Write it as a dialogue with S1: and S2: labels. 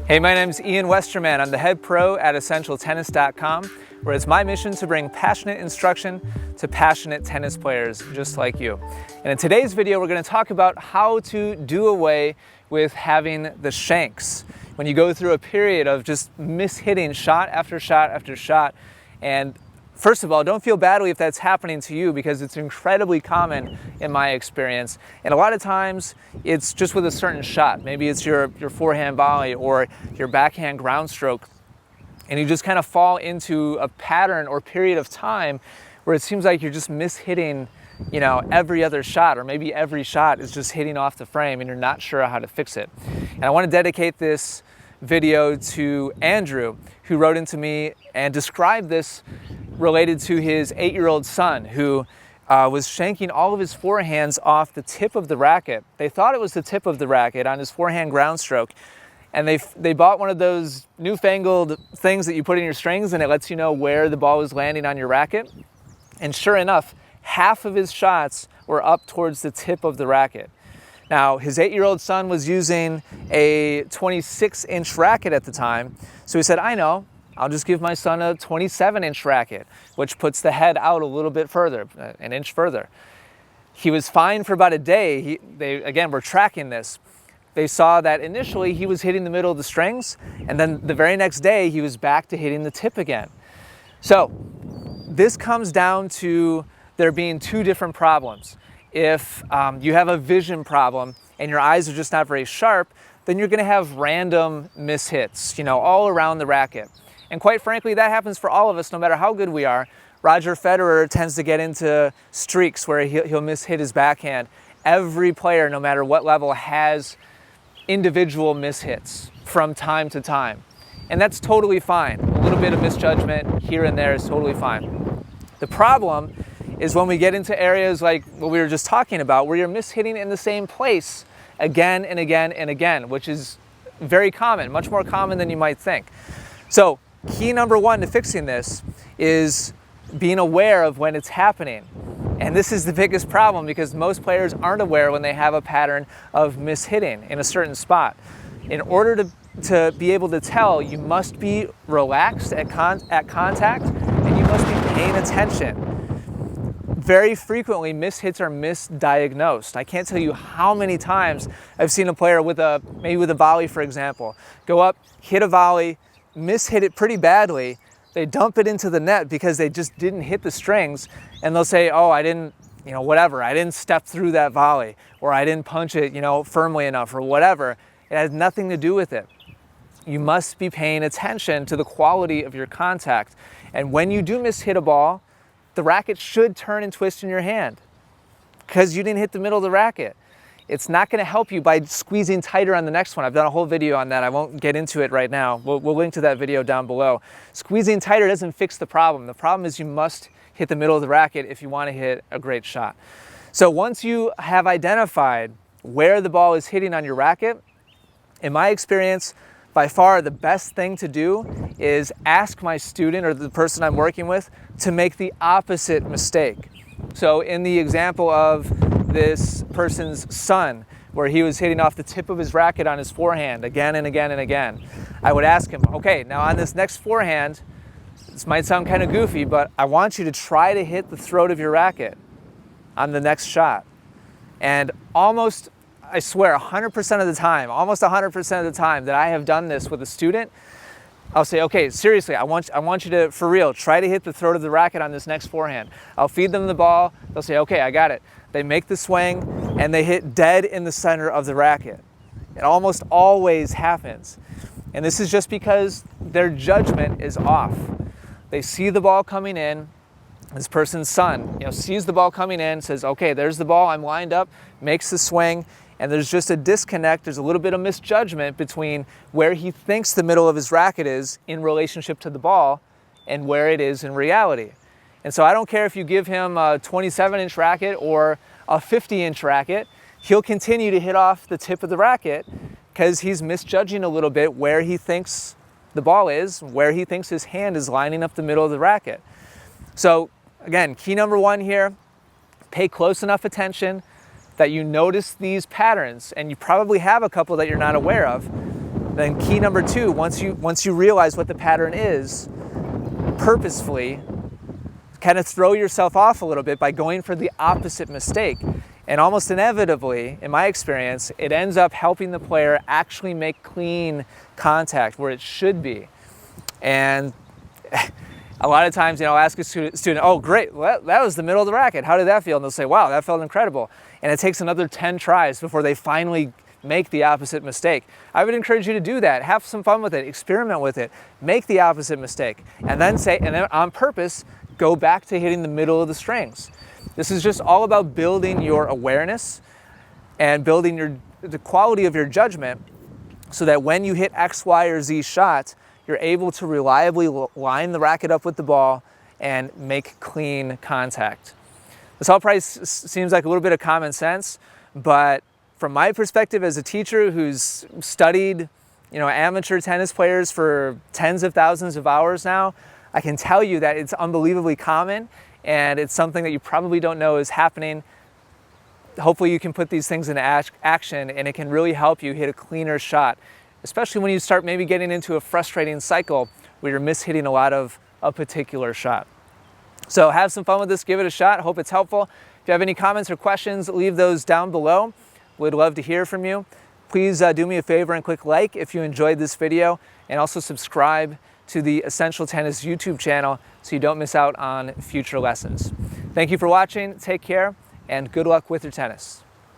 S1: Hey, my name's Ian Westerman. I'm the head pro at EssentialTennis.com, where it's my mission to bring passionate instruction to passionate tennis players just like you. And in today's video, we're going to talk about how to do away with having the shanks. When you go through a period of just mishitting shot after shot after shot, and first of all, don't feel badly if that's happening to you, because it's incredibly common in my experience. And a lot of times it's just with a certain shot. Maybe it's your forehand volley or your backhand ground stroke. And you just kind of fall into a pattern or period of time where it seems like you're just mishitting, every other shot, or maybe every shot is just hitting off the frame and you're not sure how to fix it. And I want to dedicate this video to Andrew, who wrote into me and described this related to his 8-year-old son, who was shanking all of his forehands off the tip of the racket. They thought it was the tip of the racket on his forehand ground stroke, and they bought one of those newfangled things that you put in your strings and it lets you know where the ball is landing on your racket. And sure enough, half of his shots were up towards the tip of the racket. Now, his 8-year-old son was using a 26-inch racket at the time, so he said, I know, I'll just give my son a 27-inch racket, which puts the head out a little bit further, an inch further. He was fine for about a day. They again were tracking this. They saw that initially he was hitting the middle of the strings, and then the very next day he was back to hitting the tip again. So this comes down to there being two different problems. If you have a vision problem and your eyes are just not very sharp, then you're going to have random mishits, all around the racket. And quite frankly, that happens for all of us, no matter how good we are. Roger Federer tends to get into streaks where he'll mishit his backhand. Every player, no matter what level, has individual mishits from time to time. And that's totally fine. A little bit of misjudgment here and there is totally fine. The problem is when we get into areas like what we were just talking about, where you're mishitting in the same place again and again and again, which is very common, much more common than you might think. So key number one to fixing this is being aware of when it's happening. And this is the biggest problem, because most players aren't aware when they have a pattern of mishitting in a certain spot. In order to be able to tell, you must be relaxed at contact, and you must be paying attention. Very frequently, mishits are misdiagnosed. I can't tell you how many times I've seen a player maybe with a volley, for example, go up, hit a volley, mishit it pretty badly. They dump it into the net because they just didn't hit the strings, and they'll say, oh, I didn't, I didn't step through that volley, or I didn't punch it, firmly enough, or whatever. It has nothing to do with it. You must be paying attention to the quality of your contact. And when you do mishit a ball, the racket should turn and twist in your hand because you didn't hit the middle of the racket. It's not going to help you by squeezing tighter on the next one. I've done a whole video on that. I won't get into it right now. We'll link to that video down below. Squeezing tighter doesn't fix the problem. The problem is you must hit the middle of the racket if you want to hit a great shot. So once you have identified where the ball is hitting on your racket, in my experience, by far the best thing to do is ask my student or the person I'm working with to make the opposite mistake. So in the example of this person's son, where he was hitting off the tip of his racket on his forehand again and again and again, I would ask him, okay, now on this next forehand, this might sound kind of goofy, but I want you to try to hit the throat of your racket on the next shot. And almost, I swear, 100% of the time, almost 100% of the time that I have done this with a student, I'll say, okay, seriously, I want you to, for real, try to hit the throat of the racket on this next forehand. I'll feed them the ball. They'll say, okay, I got it. They make the swing, and they hit dead in the center of the racket. It almost always happens. And this is just because their judgment is off. They see the ball coming in. This person's son, sees the ball coming in, says, okay, there's the ball, I'm lined up, makes the swing, and there's just a disconnect. There's a little bit of misjudgment between where he thinks the middle of his racket is in relationship to the ball and where it is in reality. And so I don't care if you give him a 27-inch racket or a 50-inch racket, he'll continue to hit off the tip of the racket because he's misjudging a little bit where he thinks the ball is, where he thinks his hand is lining up the middle of the racket. So again, key number one here, pay close enough attention that you notice these patterns, and you probably have a couple that you're not aware of. Then key number 2, once you realize what the pattern is, purposefully kind of throw yourself off a little bit by going for the opposite mistake. And almost inevitably, in my experience, it ends up helping the player actually make clean contact where it should be. And a lot of times, I'll ask a student, oh great, well, that was the middle of the racket. How did that feel? And they'll say, wow, that felt incredible. And it takes another 10 tries before they finally make the opposite mistake. I would encourage you to do that. Have some fun with it, experiment with it, make the opposite mistake, and then on purpose, go back to hitting the middle of the strings. This is just all about building your awareness and building the quality of your judgment so that when you hit X, Y, or Z shot, you're able to reliably line the racket up with the ball and make clean contact. This all probably seems like a little bit of common sense, but from my perspective as a teacher who's studied, amateur tennis players for tens of thousands of hours now, I can tell you that it's unbelievably common, and it's something that you probably don't know is happening. Hopefully you can put these things into action, and it can really help you hit a cleaner shot, especially when you start maybe getting into a frustrating cycle where you're mishitting a lot of a particular shot. So have some fun with this, give it a shot. Hope it's helpful. If you have any comments or questions, leave those down below. We'd love to hear from you. Please do me a favor and click like if you enjoyed this video, and also subscribe to the Essential Tennis YouTube channel so you don't miss out on future lessons. Thank you for watching, take care, and good luck with your tennis.